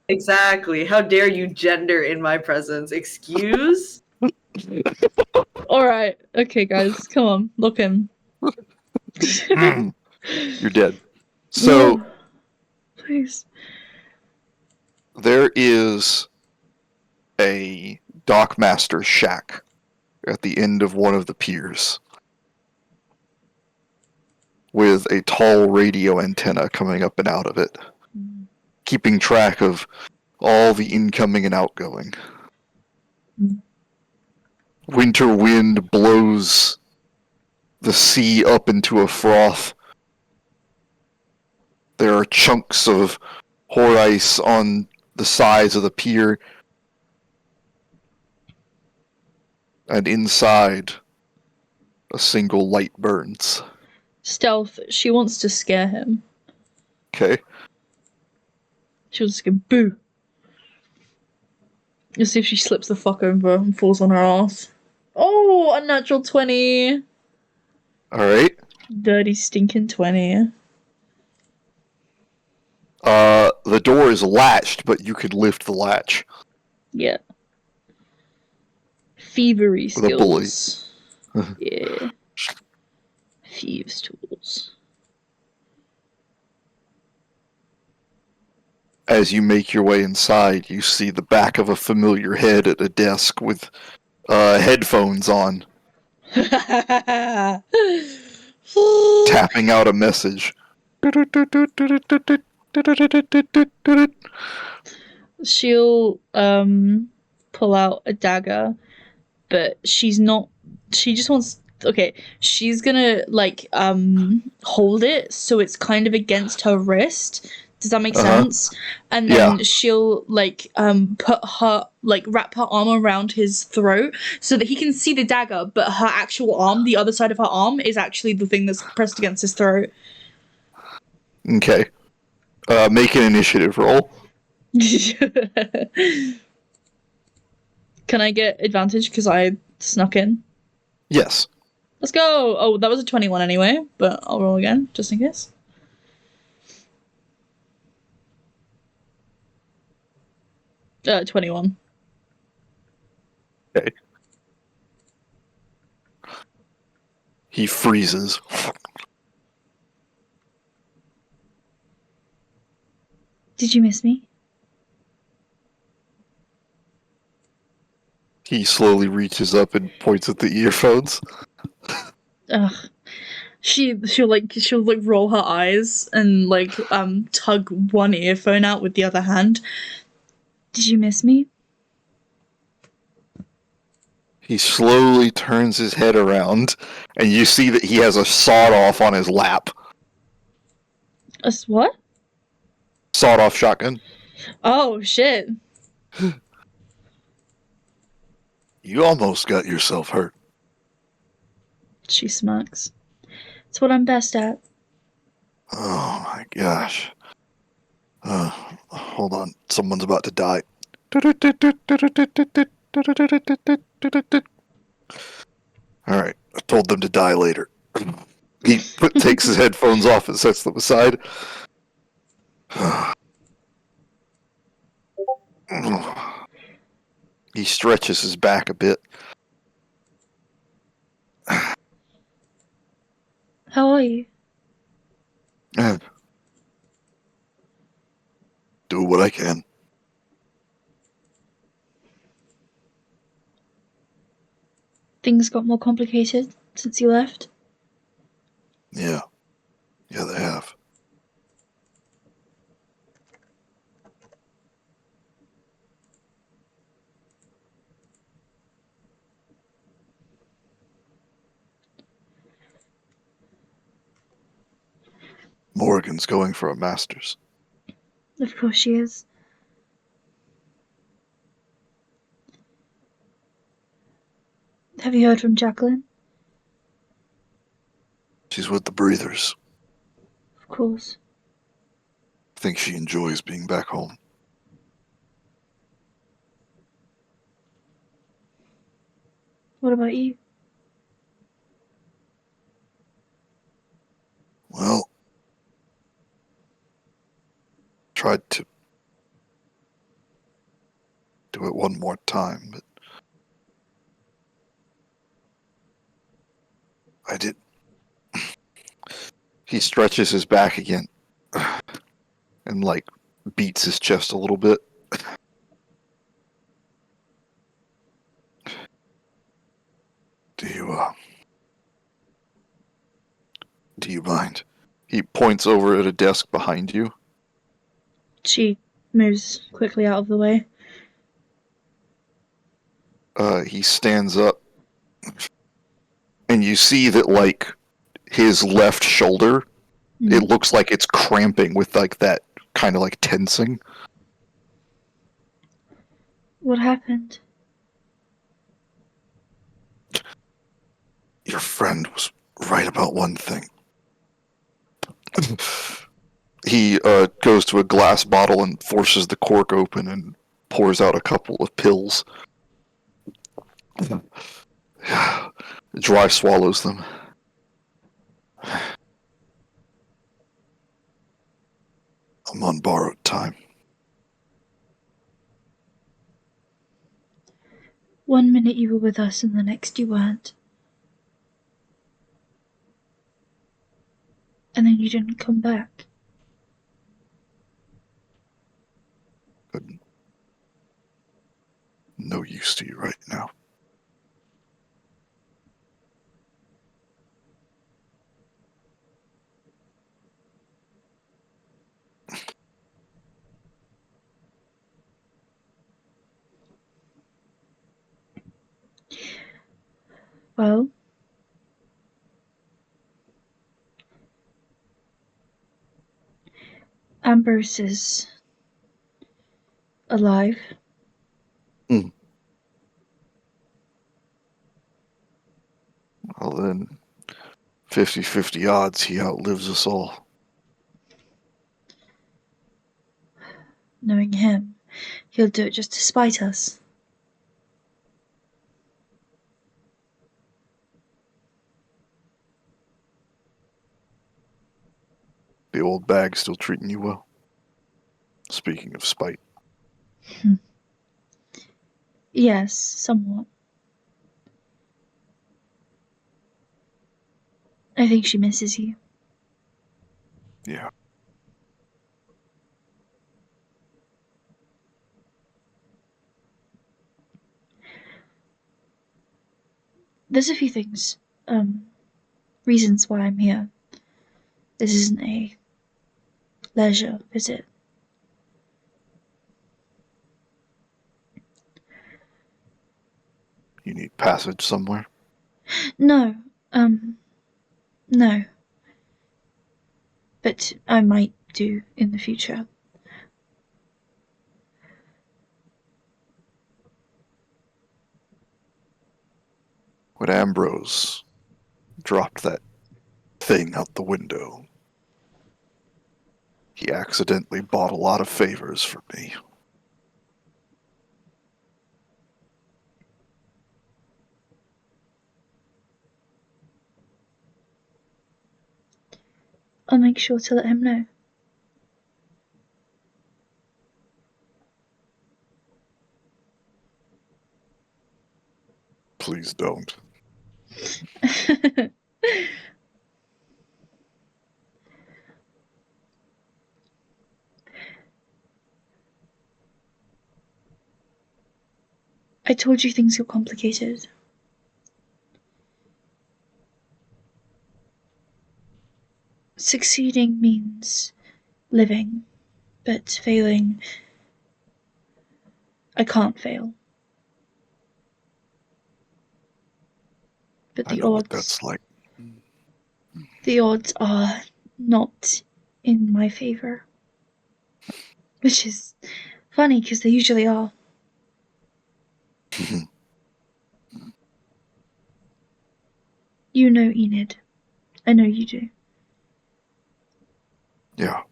Exactly. How dare you gender in my presence? Excuse? Alright, okay, guys, come on, look him. You're dead. So No, please. there is a dockmaster shack at the end of one of the piers with a tall radio antenna coming up and out of it, keeping track of all the incoming and outgoing. Winter wind blows the sea up into a froth. There are chunks of hoar ice on the sides of the pier, and inside, a single light burns. Stealth, she wants to scare him. Okay. She'll just go boo. You'll see if she slips the fuck over and falls on her ass. Oh, a natural 20. Alright. Dirty, stinking 20. The door is latched, but you could lift the latch. Yeah. Thievery With a bully. skills. Yeah. Thieves' tools. As you make your way inside, you see the back of a familiar head at a desk with headphones on, tapping out a message. She'll pull out a dagger, but she's not. She just wants. Okay, she's gonna like hold it so it's kind of against her wrist. Does that make sense? And then Yeah. she'll like put her like wrap her arm around his throat so that he can see the dagger, but her actual arm, the other side of her arm, is actually the thing that's pressed against his throat. Okay. Make an initiative roll. Can I get advantage because I snuck in? Yes. Let's go! Oh, that was a 21 anyway, but I'll roll again, just in case. 21. Okay. He freezes. Did you miss me? He slowly reaches up and points at the earphones. Ugh. She'll like roll her eyes and like tug one earphone out with the other hand. Did you miss me? He slowly turns his head around, and you see that he has a sawed-off on his lap. What? Sawed-off shotgun. Oh shit. You almost got yourself hurt. She smirks. It's what I'm best at. Oh my gosh. Hold on. Someone's about to die. Alright, I told them to die later. He takes his headphones off and sets them aside. He stretches his back a bit. How are you? Do what I can. Things got more complicated since you left? Yeah. Yeah, they have. Morgan's going for a master's. Of course she is. Have you heard from Jacqueline? She's with the breathers. Of course. I think she enjoys being back home. What about you? Well, tried to do it one more time, but I did. He stretches his back again and, like, beats his chest a little bit. Do you mind? He points over at a desk behind you. She moves quickly out of the way. He stands up, and you see that, like, his left shoulder, it looks like it's cramping with, like, that kind of, like, tensing. What happened? Your friend was right about one thing. He goes to a glass bottle and forces the cork open and pours out a couple of pills. Dry swallows them. I'm on borrowed time. One minute you were with us and the next you weren't. And then you didn't come back. Good. No use to you right now. Well, Ambrose is alive. Well then, 50-50 odds he outlives us all. Knowing him, he'll do it just to spite us. The old bag still treating you well? Speaking of spite. Yes, somewhat. I think she misses you. Yeah. There's a few things, reasons why I'm here. This isn't a leisure visit. You need passage somewhere? No, no. But I might do in the future. When Ambrose dropped that thing out the window, he accidentally bought a lot of favors for me. I'll make sure to let him know. Please don't. I told you things got complicated. Succeeding means living, but failing, I can't fail. But I know what that's like. the odds are not in my favor. Which is funny, because they usually are. You know Enid. I know you do. Yeah.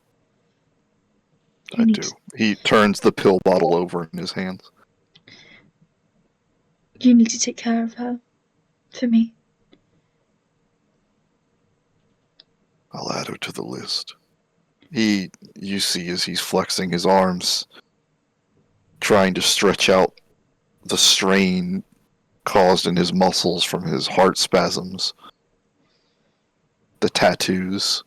I do. He turns the pill bottle over in his hands. You need to take care of her. For me. I'll add her to the list. You see as he's flexing his arms, trying to stretch out the strain caused in his muscles from his heart spasms. The tattoos.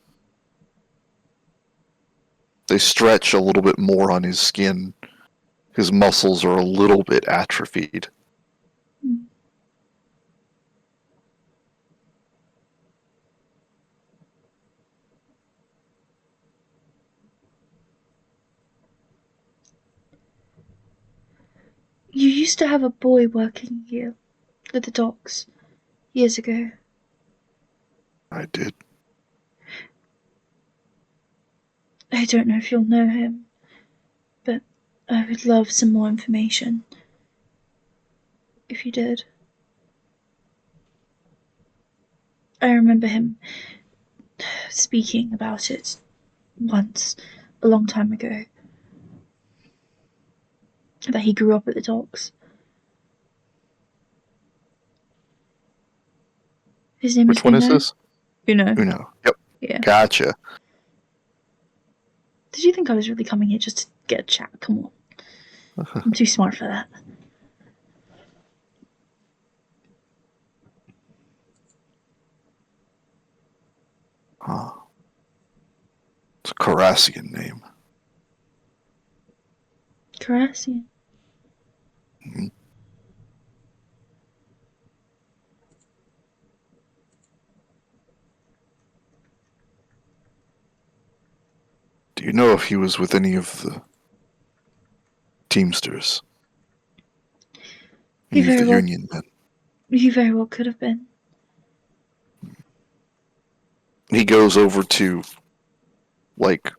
They stretch a little bit more on his skin. His muscles are a little bit atrophied. You used to have a boy working here at the docks years ago. I did. I don't know if you'll know him, but I would love some more information. If you did. I remember him speaking about it once, a long time ago. That he grew up at the docks. His name Which is one Uno. is this? Uno. Uno. Yep. Yeah. Gotcha. Did you think I was really coming here just to get a chat? Come on. I'm too smart for that. Huh. It's a Carassian name. Carassian. Mhm. Do you know if he was with any of the Teamsters? He Any of very the well- Union men? You very well could have been. He goes over to, like,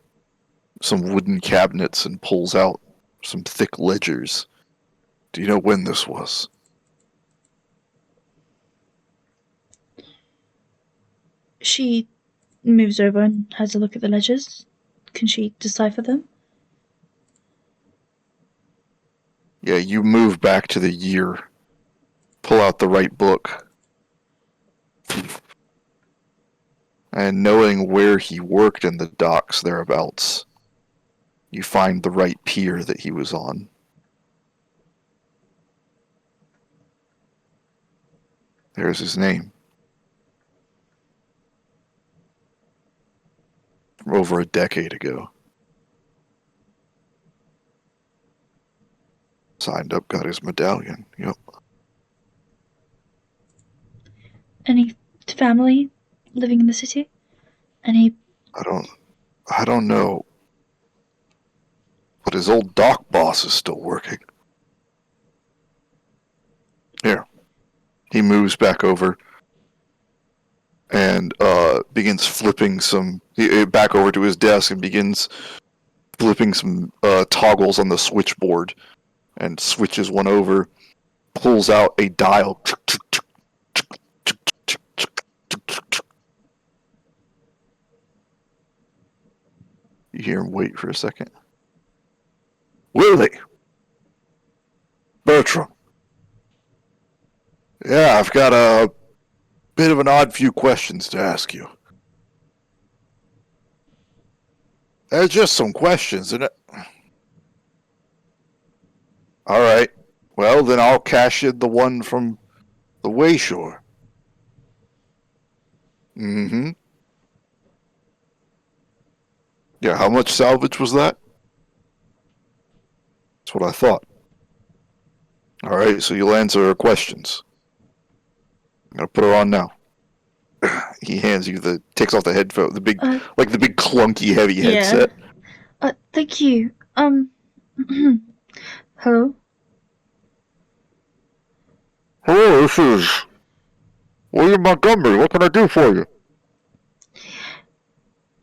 some wooden cabinets and pulls out some thick ledgers. Do you know when this was? She moves over and has a look at the ledgers. Can she decipher them? Yeah, you move back to the year, pull out the right book, and knowing where he worked in the docks thereabouts, you find the right pier that he was on. There's his name. From over a decade ago. Signed up, got his medallion. Yep. Any family living in the city? Any... I don't know. But his old dock boss is still working. Here. He moves back over and begins flipping back over to his desk and begins flipping some toggles on the switchboard and switches one over, pulls out a dial. You hear him wait for a second. Willie! Bertram. Yeah, I've got a bit of an odd few questions to ask you. There's just some questions, isn't it? Alright. Well, then I'll cash in the one from the Wayshore. Mm-hmm. Yeah, how much salvage was that? That's what I thought. Alright, so you'll answer her questions. I'm gonna put her on now. He hands you takes off the headphone, the big clunky heavy headset. Thank you. Hello? Hello, this is William Montgomery. What can I do for you?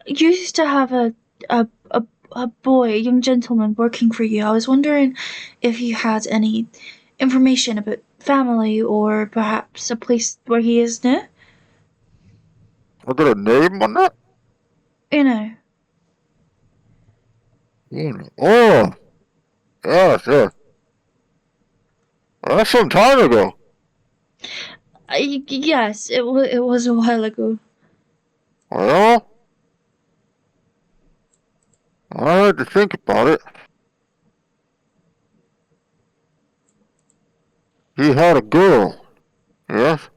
You used to have a boy, a young gentleman working for you. I was wondering if you had any information about family or perhaps a place where he is now? I got a name on that? You know. Oh, yeah, sure. That's some time ago. Yes, it was a while ago. Well, I had to think about it. he had a girl. Yes?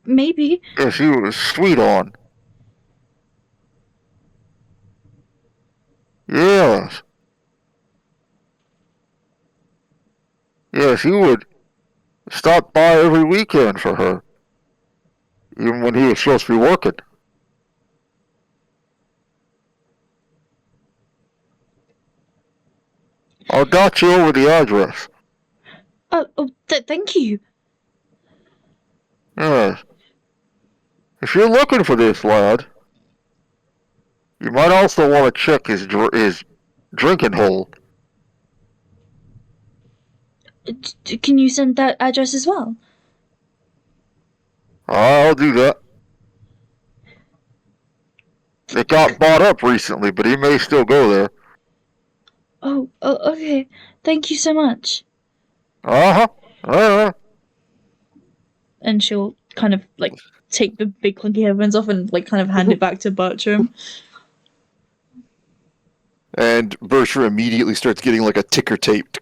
Maybe. Yes, he was sweet on. Yes. Yes, he would stop by every weekend for her. Even when he was supposed to be working. I got you over the address. Thank you. Yes. If you're looking for this lad, you might also want to check his drinking hole. Can you send that address as well? I'll do that. It got bought up recently, but he may still go there. Oh, okay. Thank you so much. Uh-huh. Uh-huh. And she'll kind of like take the big clunky headphones off and like kind of hand it back to Bertram. And Bertram immediately starts getting like a ticker tape.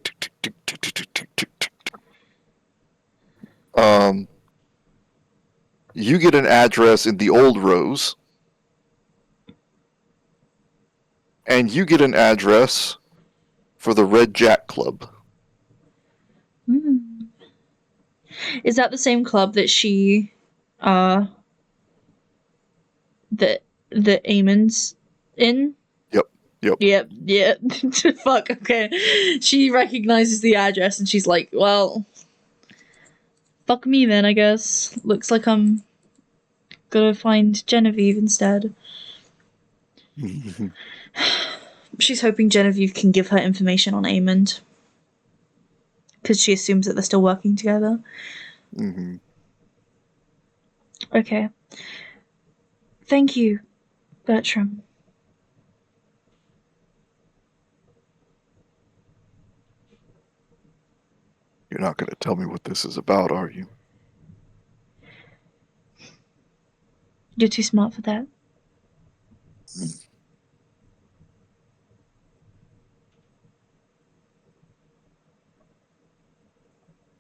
You get an address in the Old Rose. And you get an address for the Red Jack Club. Is that the same club that she, that Eamon's in? Yep. Fuck, okay. She recognizes the address and she's like, well, fuck me then, I guess. Looks like I'm gonna find Genevieve instead. She's hoping Genevieve can give her information on Eamon. Because she assumes that they're still working together. Mm-hmm. Okay. Thank you, Bertram. You're not going to tell me what this is about, are you? You're too smart for that.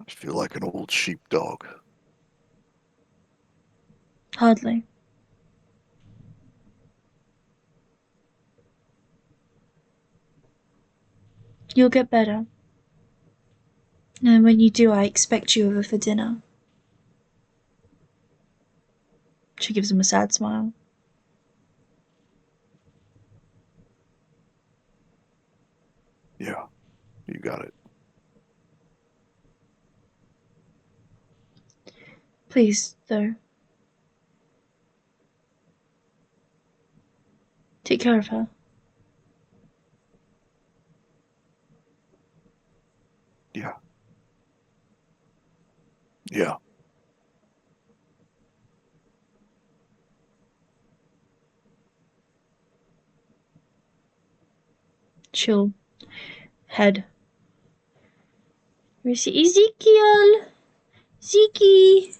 I feel like an old sheepdog. Hardly. You'll get better. And when you do, I expect you over for dinner. She gives him a sad smile. Yeah, you got it. Please, though. Take care of her. Yeah. Yeah. She'll head. Where's Ezekiel? Zeke.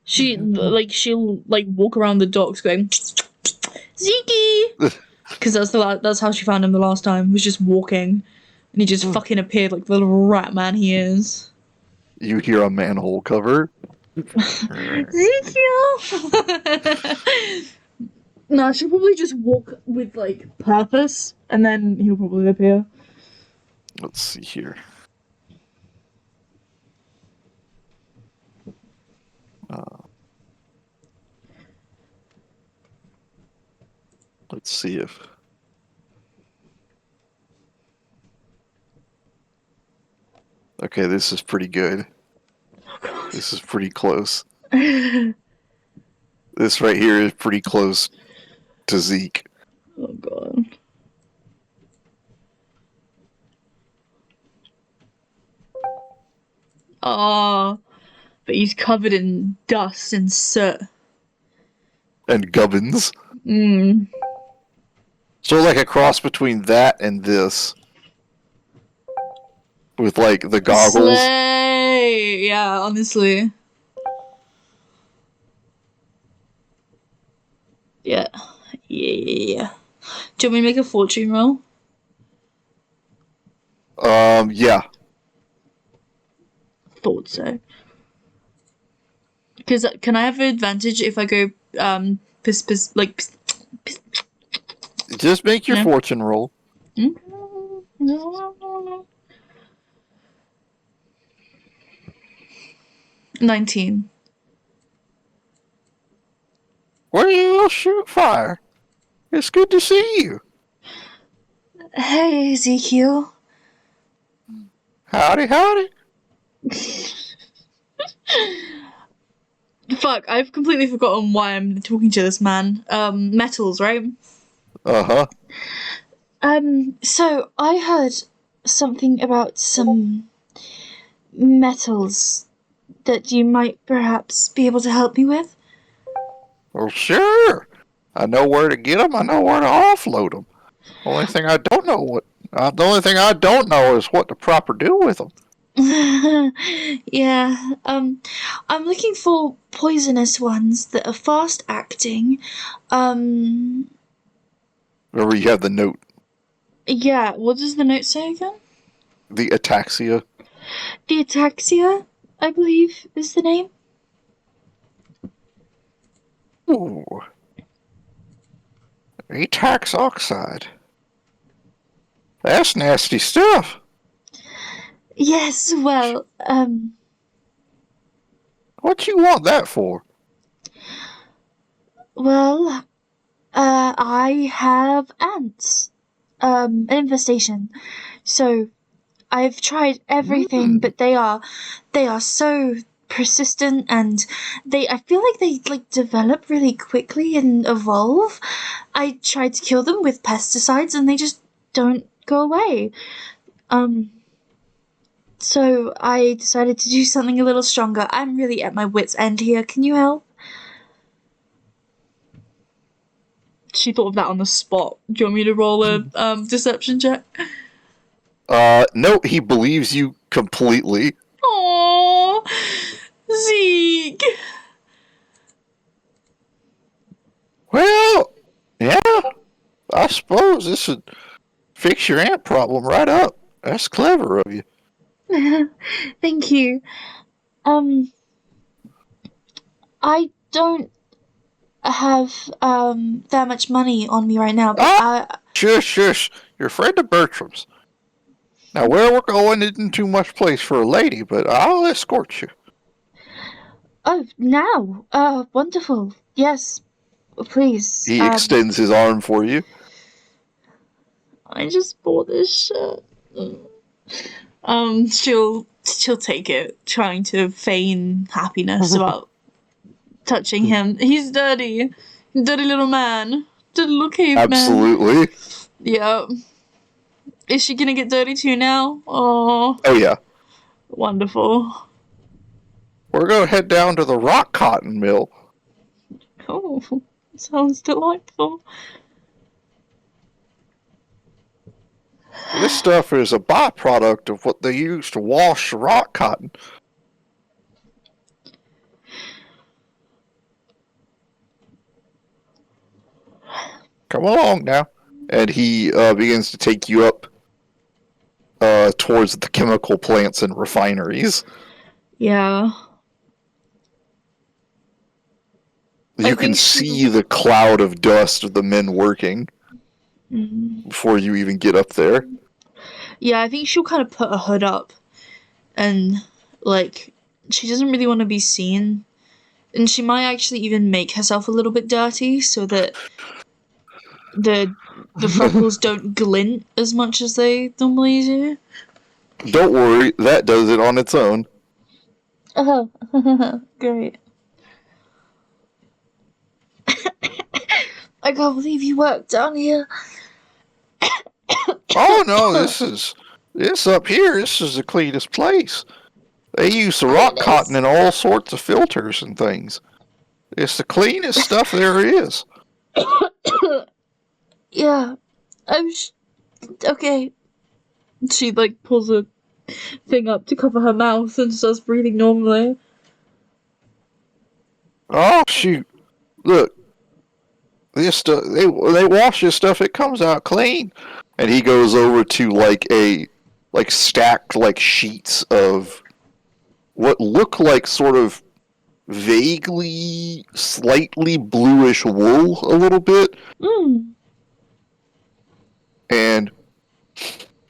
She'll walk around the docks going, Zeke! Because that's how she found him the last time, was just walking. And he just fucking appeared like the little rat man he is. You hear a manhole cover. Ezekiel! No, she'll probably just walk with, like, purpose, and then he'll probably appear. Let's see here. Let's see if... Okay, this is pretty good. This is pretty close. This right here is pretty close to Zeke. Oh, God. Oh, but he's covered in dust and soot. And gubbins. Mm. So like a cross between that and this. With like the goggles. Slay! Yeah, honestly. Yeah. Yeah. Do you want me to make a fortune roll? Yeah. thought so. Because can I have an advantage if I go Just make your Yeah. fortune roll. 19. Well, shoot fire. It's good to see you. Hey, Ezekiel. Howdy, howdy. Fuck, I've completely forgotten why I'm talking to this man. Metals, right? Uh-huh. So I heard something about some metals that you might perhaps be able to help me with. Well, sure. I know where to get them. I know where to offload them. The only thing I don't know is what to proper do with them. Yeah, I'm looking for poisonous ones that are fast acting. Remember, you have the note. Yeah, what does the note say again? The ataxia. The Ataxia, I believe, is the name. Ooh. Atax oxide. That's nasty stuff. Yes, well, What you want that for? well, I have ants. An infestation. So I've tried everything, but they are so persistent, and I feel like they develop really quickly and evolve. I tried to kill them with pesticides and they just don't go away. So I decided to do something a little stronger. I'm really at my wit's end here. Can you help? She thought of that on the spot. Do you want me to roll a deception check? No, he believes you completely. Aww, Zeke. Well, yeah, I suppose this would fix your ant problem right up. That's clever of you. Thank you. I don't have that much money on me right now, but Shush. You're afraid of Bertram's. Now, where we're going isn't too much place for a lady, but I'll escort you. Oh, now? Wonderful. Yes, please. He extends his arm for you. I just bought this shirt. She'll take it, trying to feign happiness about touching him. He's dirty. Dirty little man. Dirty little caveman. Absolutely. Yeah. Is she gonna get dirty too now? Oh, yeah. wonderful. We're going to head down to the rock cotton mill. Oh, sounds delightful. This stuff is a byproduct of what they use to wash the rock cotton. Come along now. And he begins to take you up towards the chemical plants and refineries. Yeah. You can see the cloud of dust of the men working before you even get up there. Yeah, I think she'll kind of put a hood up, and she doesn't really want to be seen, and she might actually even make herself a little bit dirty so that the freckles don't glint as much as they normally do. Don't worry, that does it on its own. Oh, great. I can't believe you work down here. Oh no, this up here, this is the cleanest place. They use the rock cotton in all sorts of filters and things. It's the cleanest stuff there is. Yeah, okay. She pulls a thing up to cover her mouth and starts breathing normally. Oh shoot! Look, this stuff they wash this stuff. It comes out clean. And he goes over to stacked sheets of what look like sort of vaguely, slightly bluish wool a little bit, and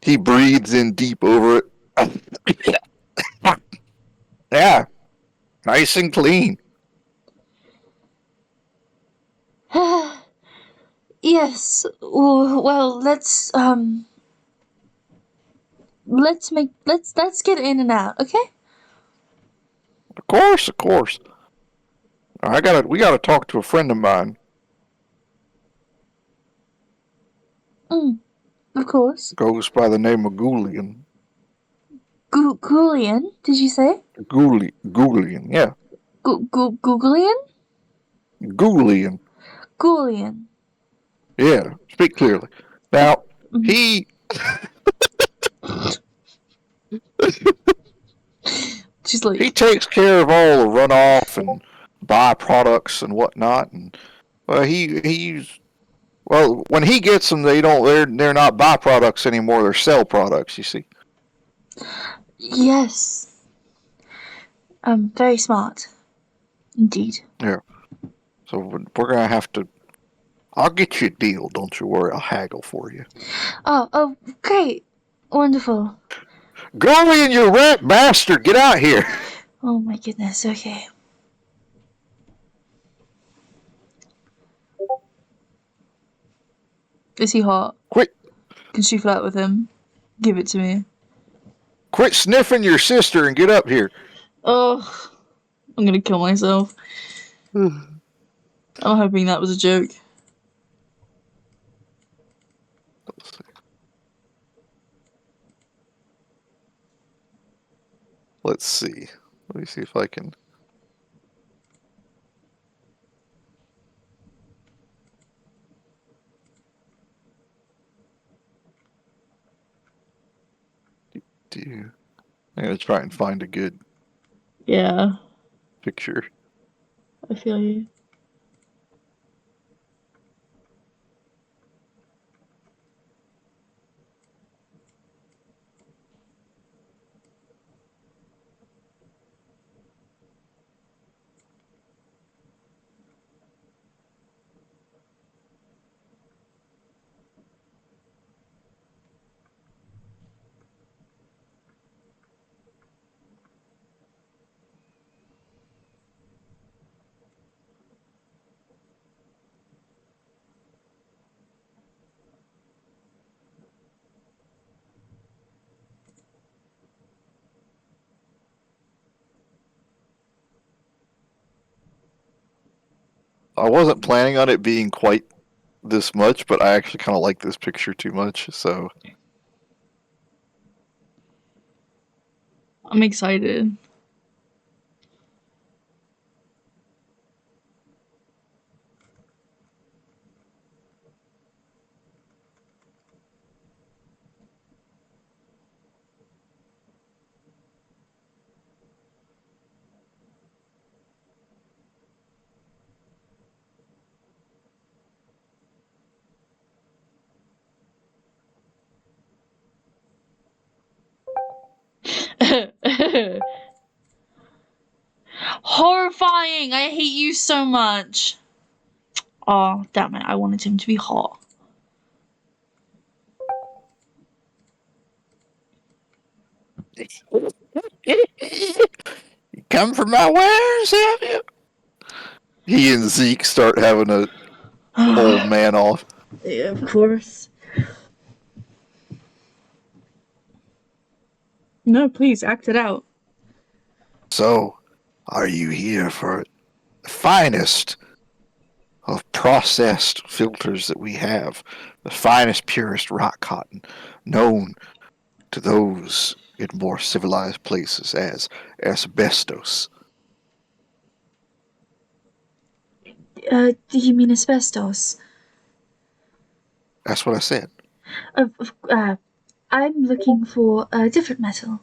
he breathes in deep over it. Yeah, nice and clean. Yes. Well, let's get in and out, okay? Of course. We gotta talk to a friend of mine. Of course. Goes by the name of Goulian. Goulian, did you say? Goulian, yeah. Goulian? Goulian. Goulian. Yeah, speak clearly. Now, he She's like, he takes care of all the runoff and byproducts and whatnot, and well, when he gets them, they're not byproducts anymore. They're cell products. You see. yes. Very smart. Indeed. Yeah. So we're gonna have to. I'll get you a deal. Don't you worry. I'll haggle for you. Oh, great. Wonderful. Goulian, you rat bastard! Get out here. Oh my goodness, okay. Is he hot? Quit Can she flirt with him? Give it to me. Quit sniffing your sister and get up here. Oh, I'm gonna kill myself. I'm hoping that was a joke. Let's see. Let me see if I can. I'm gonna try and find a good Yeah, picture. I feel you. I wasn't planning on it being quite this much, but I actually kind of like this picture too much. So I'm excited. Horrifying! I hate you so much. Oh, damn it. I wanted him to be hot. you come for my wares, have you? He and Zeke start having a old man off. Yeah, of course. No, please, act it out. So, are you here for the finest of processed filters that we have? The finest, purest rock cotton, known to those in more civilized places as asbestos. Do you mean asbestos? That's what I said. I'm looking for a different metal.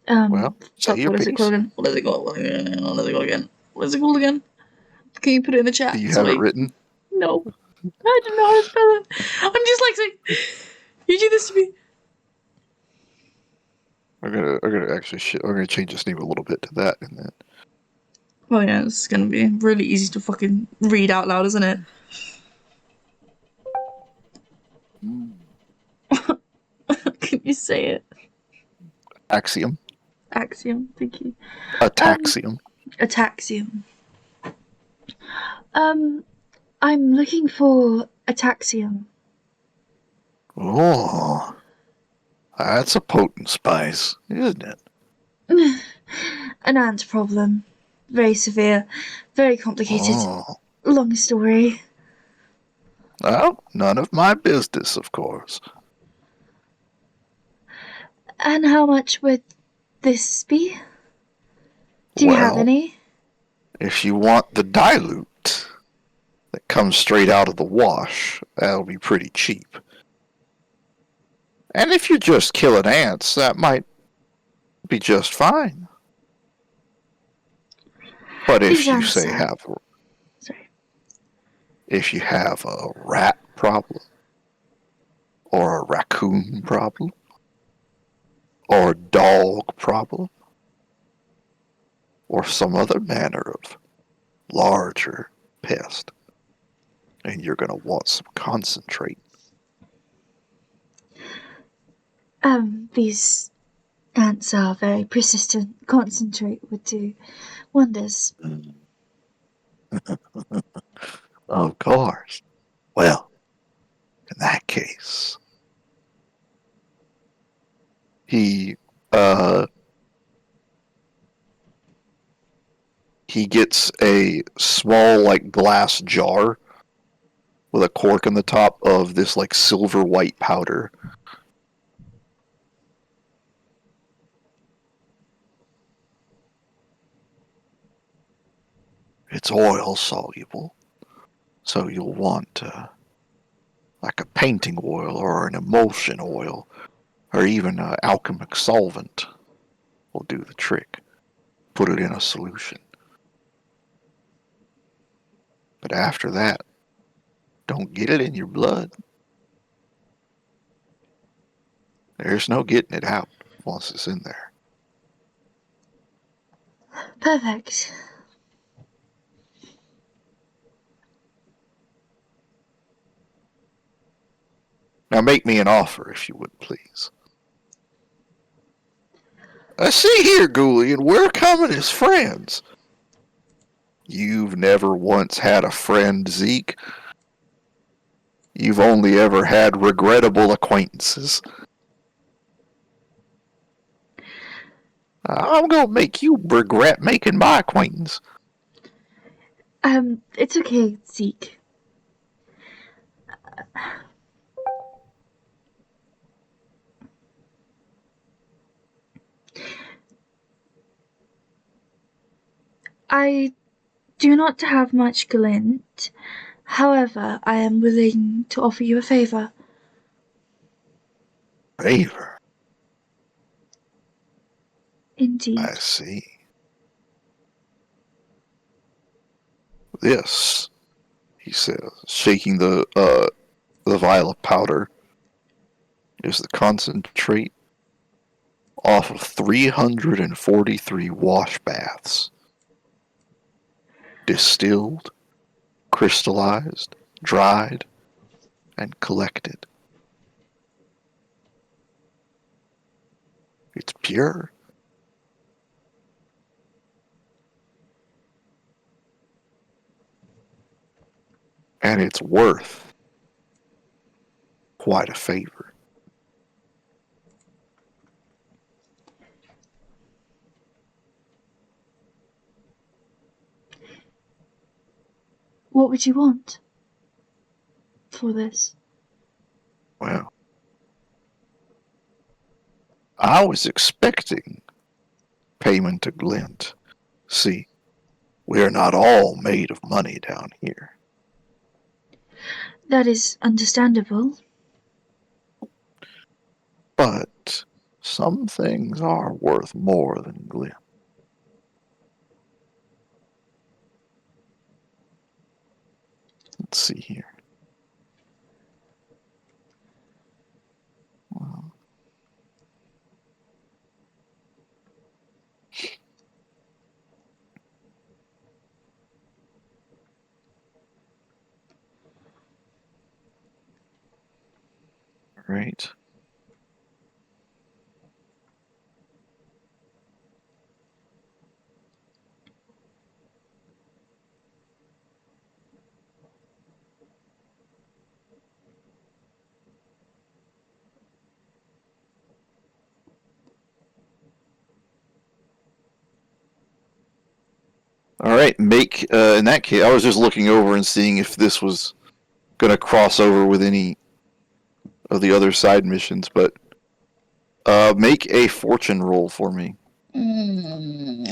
Well, say your what is it called piece. again? What is it called? What is it called again? What is it called again? Can you put it in the chat? Do you have it written? No. I don't know how to spell it. I'm dyslexic. You do this to me. I'm gonna actually I'm gonna change his name a little bit to that, and then Oh yeah, it's gonna be really easy to fucking read out loud, isn't it? Can you say it? Axiom, Axiom, thank you. Ataxium. Ataxium. I'm looking for Ataxium. Oh, that's a potent spice, isn't it? An ant problem. Very severe, very complicated. Oh, Long story. well, none of my business, of course. And how much would this be? Do you have Well, any? if you want the dilute that comes straight out of the wash, that'll be pretty cheap. And if you're just killing ants, that might be just fine. But These if you ants say are... Sorry. if you have a rat problem, or a raccoon problem, or a dog problem, or some other manner of larger pest, and you're going to want some concentrate. These ants are very persistent. Concentrate would do wonders. Of course. Well, in that case, he he gets a small like glass jar with a cork in the top of this like silver white powder. It's oil soluble, so you'll want like a painting oil or an emulsion oil or even an alchemic solvent will do the trick. Put it in a solution. But after that, don't get it in your blood. There's no getting it out once it's in there. Perfect. Now make me an offer, if you would, please. See here, Ghoulian, we're coming as friends. You've never once had a friend, Zeke. You've only ever had regrettable acquaintances. I'm gonna make you regret making my acquaintance. It's okay, Zeke. I do not have much glint. However, I am willing to offer you a favor. Favor? I Indeed. see. This, he says, shaking the vial of powder, is the concentrate off of 343 wash baths. Distilled, crystallized, dried, and collected. It's pure. And it's worth quite a favor. What would you want for this? Well, I was expecting payment to glint. See, we are not all made of money down here. That is understandable. But some things are worth more than glint. Let's see here. Well, Right. All right, make in that case. I was just looking over and seeing if this was going to cross over with any of the other side missions, but make a fortune roll for me.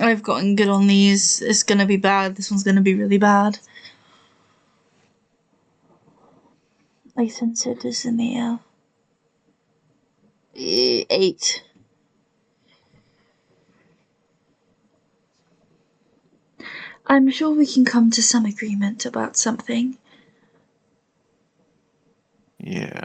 I've gotten good on these. It's gonna be bad. This one's gonna be really bad. I sense it is in the air. 8. I'm sure we can come to some agreement about something. Yeah.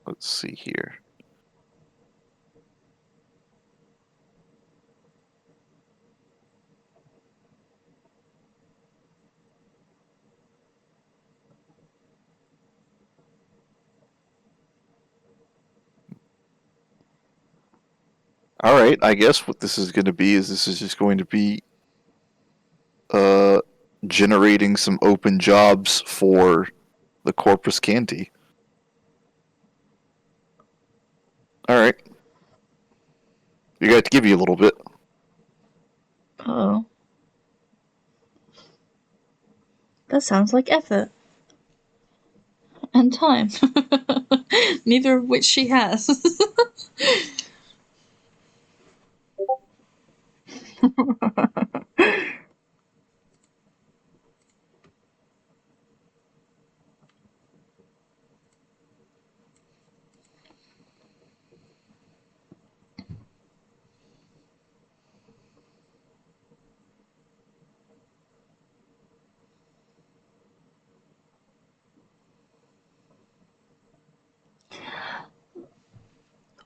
Let's see here. All right, I guess what this is going to be is this is just going to be generating some open jobs for the Corpus Canty. All right. You got to give you a little bit. Oh. That sounds like effort. And time. Neither of which she has.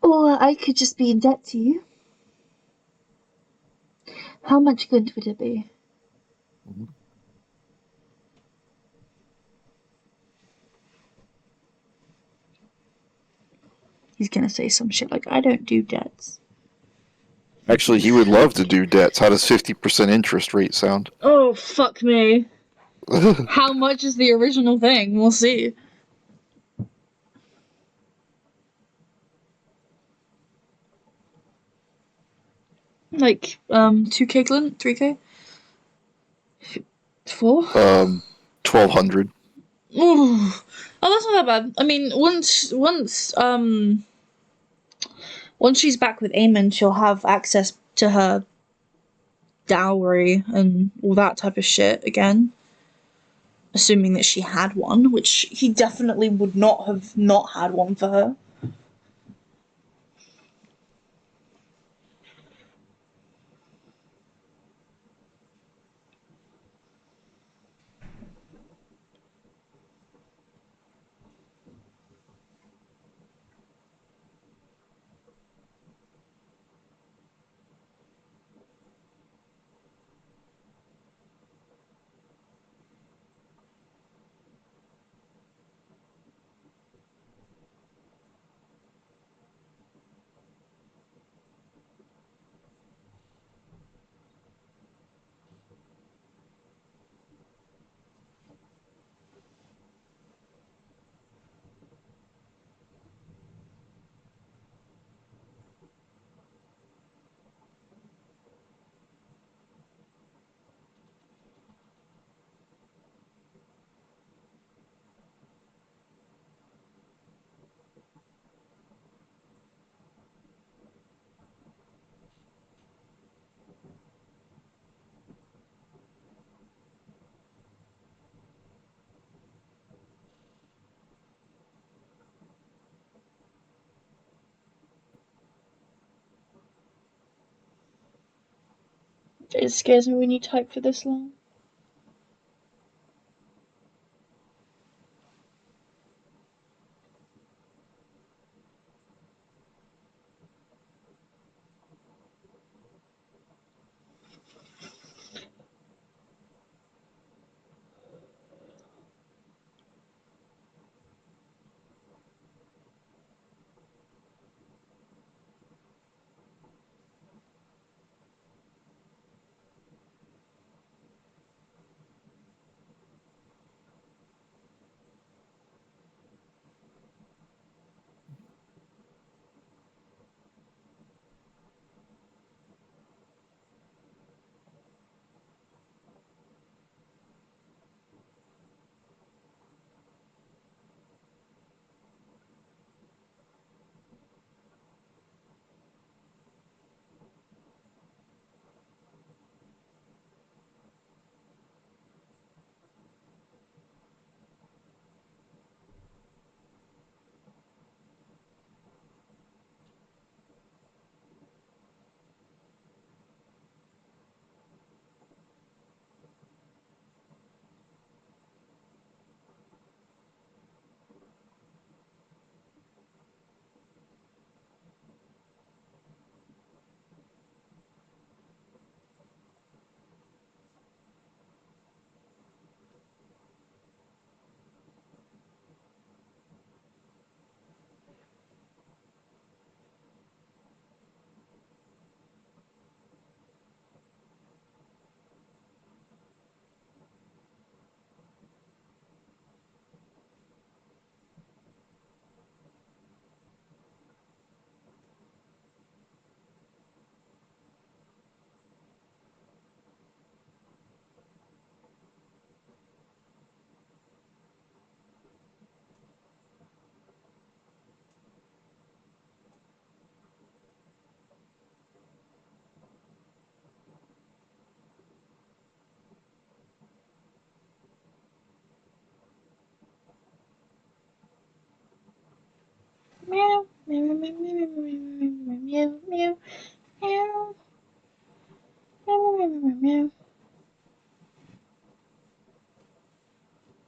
Or I could just be in debt to you. How much good would it be? He's gonna say some shit like, I don't do debts. Actually, he would love to do debts. How does 50% interest rate sound? Oh, fuck me. How much is the original thing? We'll see. Like, 2K, Glenn? 3K? 4? 1,200. Ooh. Oh, that's not that bad. I mean, once she's back with Eamon, she'll have access to her dowry and all that type of shit again. Assuming that she had one, which he definitely would not have not had one for her. It scares me when you type for this long.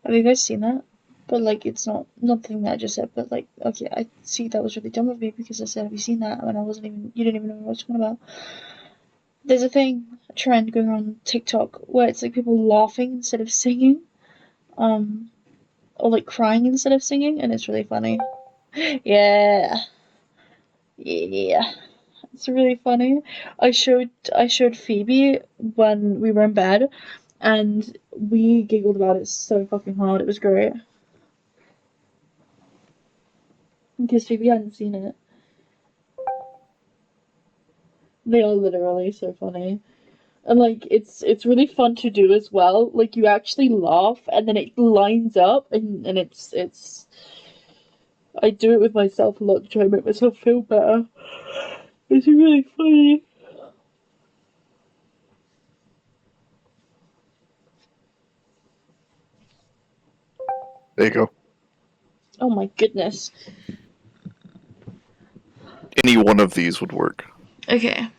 Have you guys seen that? But like, it's not nothing that I just said. But like, okay, I see that was really dumb of me because I said, "Have you seen that?" And I wasn't even. You didn't even know what I was talking about. There's a trend going on TikTok where it's like people laughing instead of singing, or like crying instead of singing, and it's really funny. Yeah, yeah, it's really funny. I showed Phoebe when we were in bed, and we giggled about it so fucking hard. It was great because Phoebe hadn't seen it. They are literally so funny. And like it's really fun to do as well. Like you actually laugh and then it lines up and it's I do it with myself a lot to try and make myself feel better. It's really funny. There you go. Oh my goodness. Any one of these would work. Okay.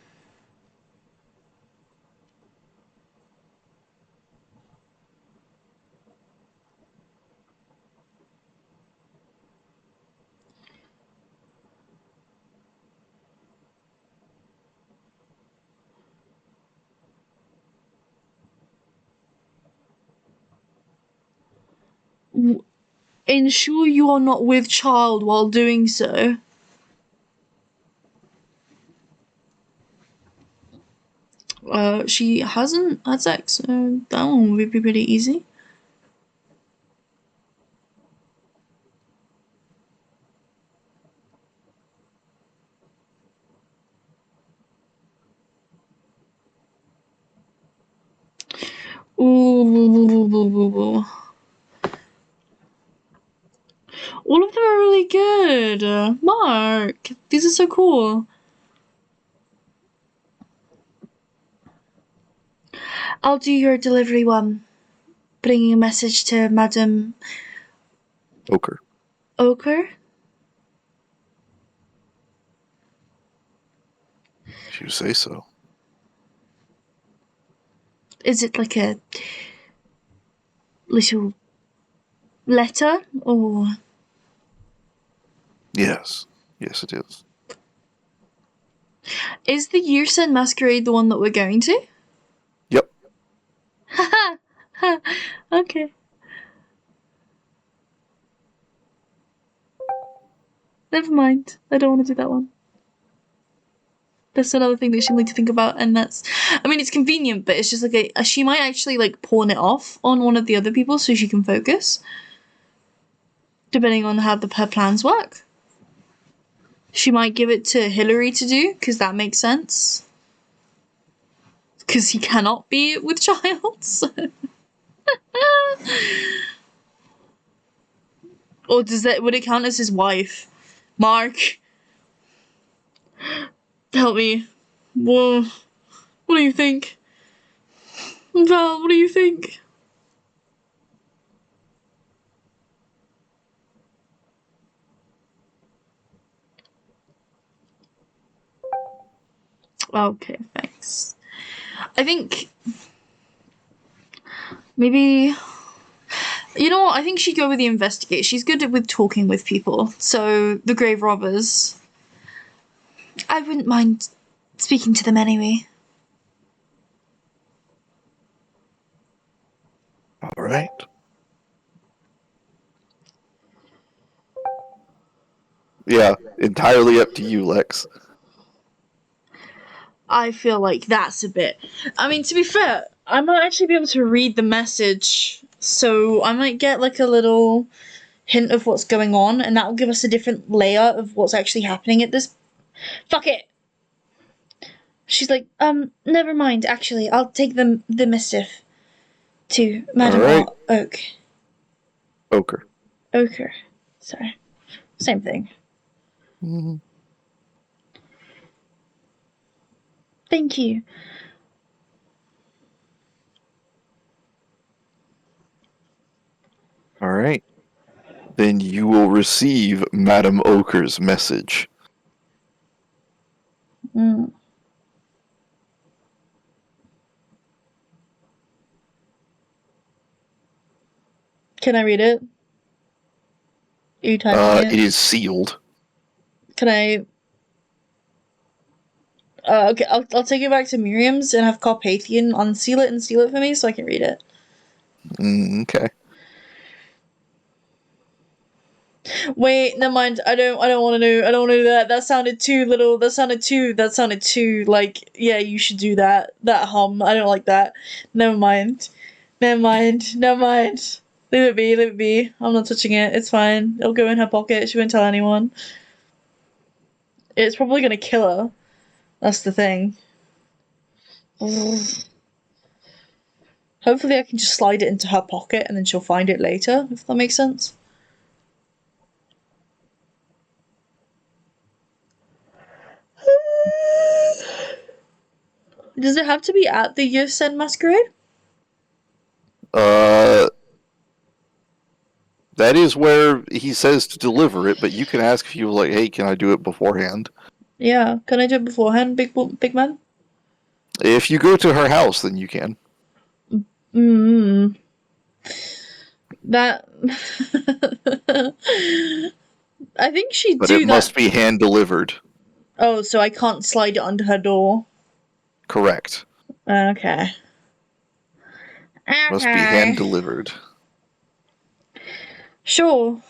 Ensure you are not with child while doing so. She hasn't had sex, so that one would be pretty easy. Ooh. All of them are really good. Mark, these are so cool. I'll do your delivery one. Bringing a message to Madam Ochre. Ochre. If you say so. Is it like a little letter or? Yes. Yes, it is. Is the Year's End Masquerade the one that we're going to? Yep. Haha. Okay. Never mind. I don't want to do that one. That's another thing that she'll need to think about, and that's. I mean, it's convenient, but it's just like she might actually like pawn it off on one of the other people so she can focus, depending on how her plans work. She might give it to Hillary to do because that makes sense. Because he cannot be with child. Or would it count as his wife? Mark, help me. Whoa. What do you think? Val, what do you think? Okay, thanks. I think maybe you know what? I think she'd go with the investigate. She's good with talking with people. So the grave robbers. I wouldn't mind speaking to them anyway. All right. Yeah, entirely up to you, Lex. I feel like that's a bit. I mean, to be fair, I might actually be able to read the message, so I might get like a little hint of what's going on, and that will give us a different layer of what's actually happening at this. Fuck it. She's like, never mind. Actually, I'll take the missive to Madam right. Oak. Ochre. Ochre. Sorry, same thing. Mm-hmm. Thank you. All right. Then you will receive Madame Ochre's message. Mm. Can I read it? Are you typing It it? is sealed. Can I? Okay, I'll take it back to Miriam's and have Carpathian unseal it and seal it for me so I can read it. Okay. Wait, never mind. I don't want to know. I don't want to do that. That sounded too little. That sounded too like. Yeah, you should do that. That hum. I don't like that. Never mind. Never mind. Never mind. Leave it be. Leave it be. I'm not touching it. It's fine. It'll go in her pocket. She won't tell anyone. It's probably gonna kill her. That's the thing. Hopefully, I can just slide it into her pocket and then she'll find it later. If that makes sense. Does it have to be at the Youth End Masquerade? That is where he says to deliver it, but you can ask if you like, hey, can I do it beforehand? Yeah. Can I do it beforehand, big man? If you go to her house, then you can. That. I think she'd But do it that. must be hand delivered. Oh, so I can't slide it under her door. Correct. Okay. Must be hand delivered. Sure.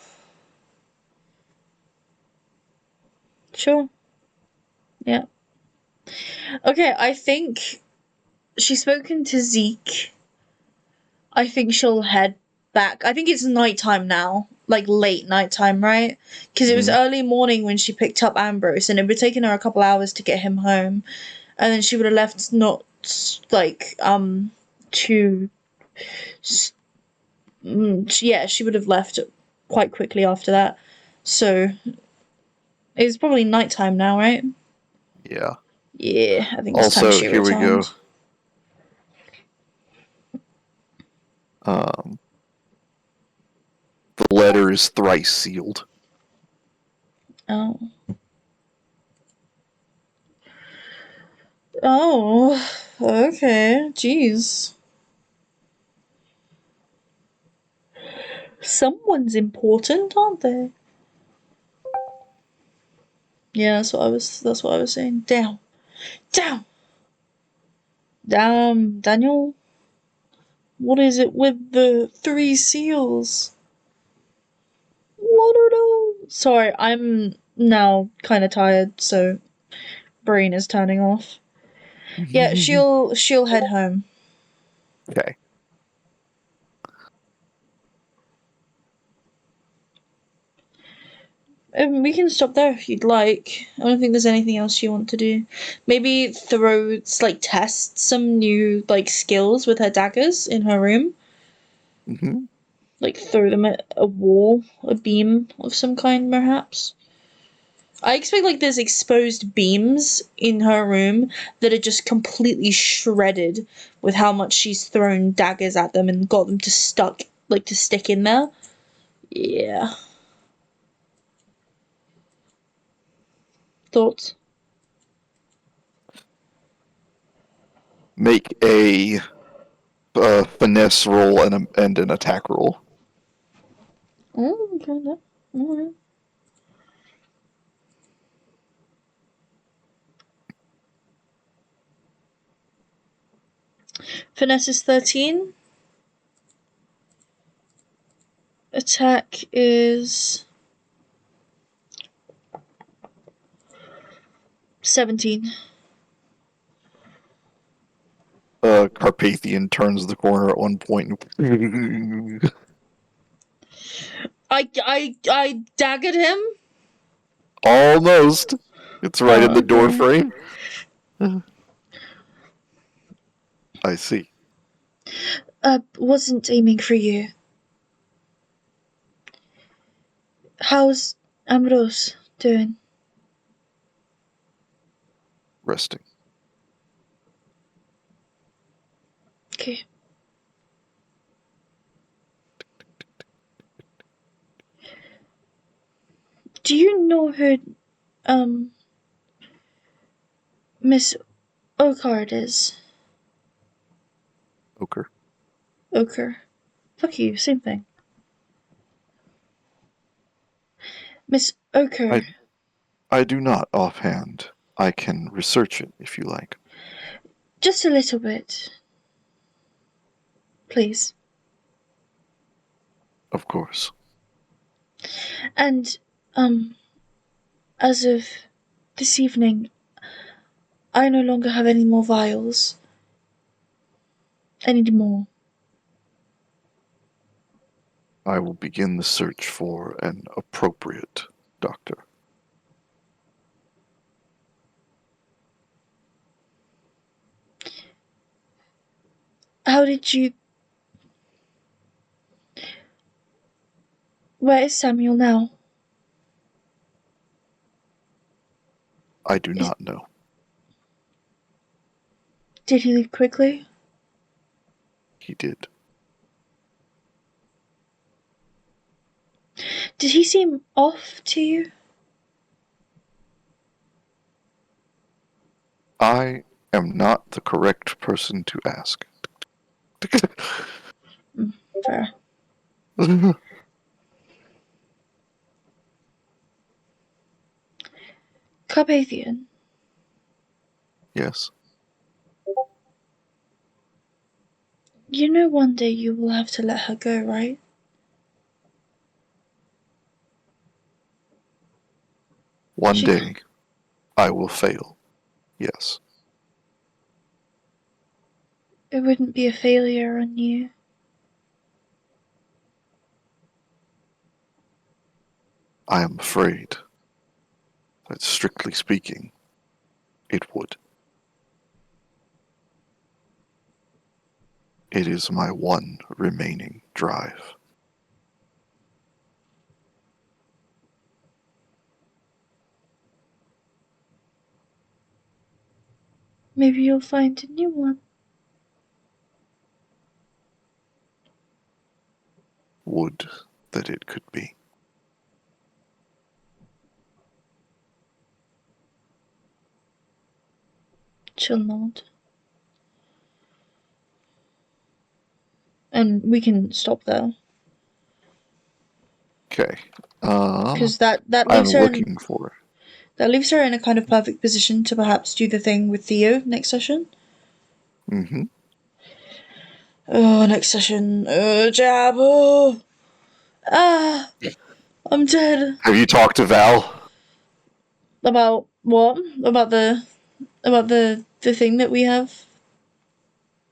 Sure. Yeah. Okay, I think she's spoken to Zeke. I think she'll head back. I think it's nighttime now. Like late nighttime, right? Because it was early morning when she picked up Ambrose, and it would have taken her a couple hours to get him home. And then she would have left not like to yeah, she would have left quite quickly after that. So it's probably nighttime now, right? Yeah. Yeah, I think it's time Also, she here we go. returned. The letter is thrice sealed. Oh. Oh. Okay. Jeez. Someone's important, aren't they? Yeah, that's what I was saying. Damn. Damn. Damn, Daniel. What is it with the 3 seals? What are those? Sorry, I'm now kind of tired, so brain is turning off. Yeah, she'll head home. Okay. We can stop there if you'd like. I don't think there's anything else you want to do. Maybe test some new skills with her daggers in her room. Like throw them at a wall, a beam of some kind, perhaps. I expect there's exposed beams in her room that are just completely shredded with how much she's thrown daggers at them and got them to stick in there. Yeah. Thoughts? Make a finesse roll and an attack roll. Oh, okay. Alright. Finesse is 13. Attack is 17. Carpathian turns the corner at one point. I daggered him. Almost. It's right in the door Okay. frame. I see. Wasn't aiming for you. How's Ambrose doing? Resting. Okay. Do you know her, Miss Okar it is. Ochre. Ochre. Fuck you, same thing. Miss Ochre. I do not offhand. I can research it if you like. Just a little bit. Please. Of course. And, as of this evening, I no longer have any more vials. I need more. I will begin the search for an appropriate doctor. How did you... Where is Samuel now? I do not know. Did he leave quickly? He did. Did he seem off to you? I am not the correct person to ask. Fair. Carpathian. Yes. You know one day you will have to let her go, right? One She day, I will fail. Yes. It wouldn't be a failure on you. I am afraid that, strictly speaking, it would. It is my one remaining drive. Maybe you'll find a new one. Would that it could be. She'll nod. And we can stop there. Okay. Because that I'm leaves her looking for. that leaves her in a kind of perfect position to perhaps do the thing with Theo next session. Mm-hmm. Oh, next session. Jab. Oh. Ah. I'm dead. Have you talked to Val? About what? About the thing that we have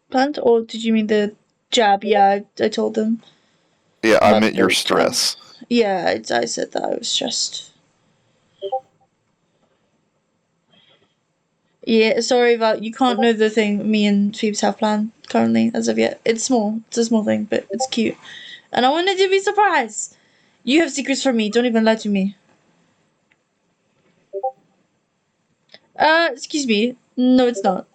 planned? Or did you mean the jab? Yeah, I told them. Yeah, I About meant your the stress. Yeah, I said that I was stressed. Yeah, sorry about you can't know the thing me and Phoebes have planned currently as of yet. It's small. It's a small thing, but it's cute. And I wanted to be surprised. You have secrets from me, don't even lie to me. Excuse me. No, it's not.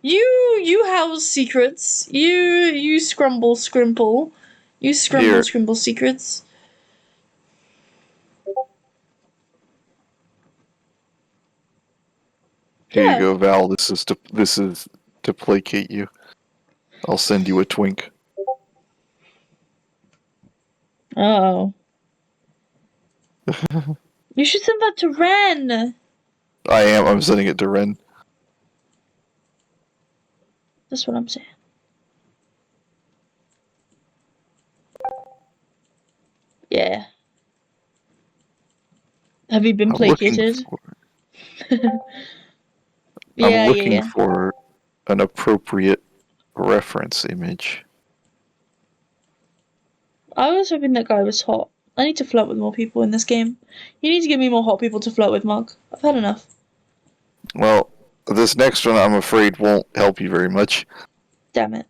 You house secrets. You scrumble scrimple. You scrumble Here, scrimble secrets. here you Yeah. go, Val. This is to placate you. I'll send you a twink. Oh. You should send that to Ren. I am. I'm sending it to Ren. That's what I'm saying. Yeah. Have you been I'm looking placated? for. I'm Yeah, looking yeah. for an appropriate reference image. I was hoping that guy was hot. I need to flirt with more people in this game. You need to give me more hot people to flirt with, Mark. I've had enough. Well, this next one, I'm afraid, won't help you very much. Damn it.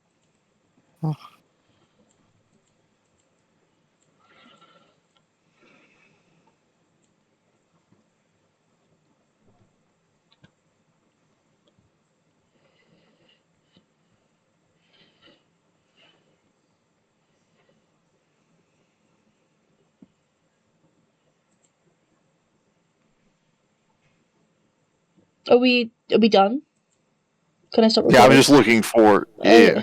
Are we Are we done? Can I stop Yeah, I'm recording? just looking for. Yeah,